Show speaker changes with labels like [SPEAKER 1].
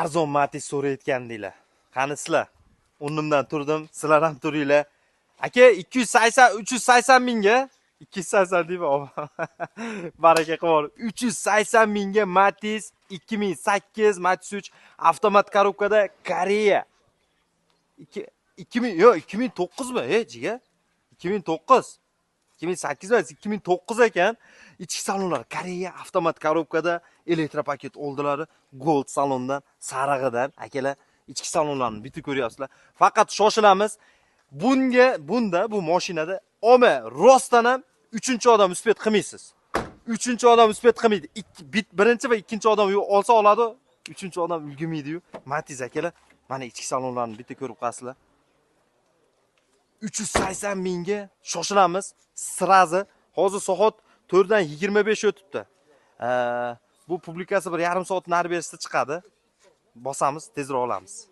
[SPEAKER 1] Arzon Matiz so'rayotgandinglar. Qani sizlar? O'rnimdan turdim, sizlar ham turinglar. Aka 280 380 mingga 280 deymi? Baraka qilib. 380 mingga Matiz 2008 Matiz 3 avtomat korobkada Koreya. 2000 yo'q 2009 mi? Jiga? 2009. 2008 emas, 2009 ekan. Ichki salonlar Koreya avtomat korobkada elektropaket oldilar. Gold salondan, sarig'idan. Akalar, ichki salonlarni bitta ko'ryapsizlar. Faqat shoshilamiz. Bunda bu mashinada oma rostdan ham 3-odam uspet qilmaysiz. 3-odam uspet qilmaydi. Birinchi va ikkinchi odam olsa oladi, 3-odam ulgurmaydi-yu. Matiz akalar, mana ichki salonlarni bitta ko'rib qo'yasizlar. 380 mingga shoshilamiz. Sirazi hozir soat 4:25 o'tibdi. Bu publikasiya bir yarim soat nari berishda chiqadi. Bosamiz, tezroq olamiz.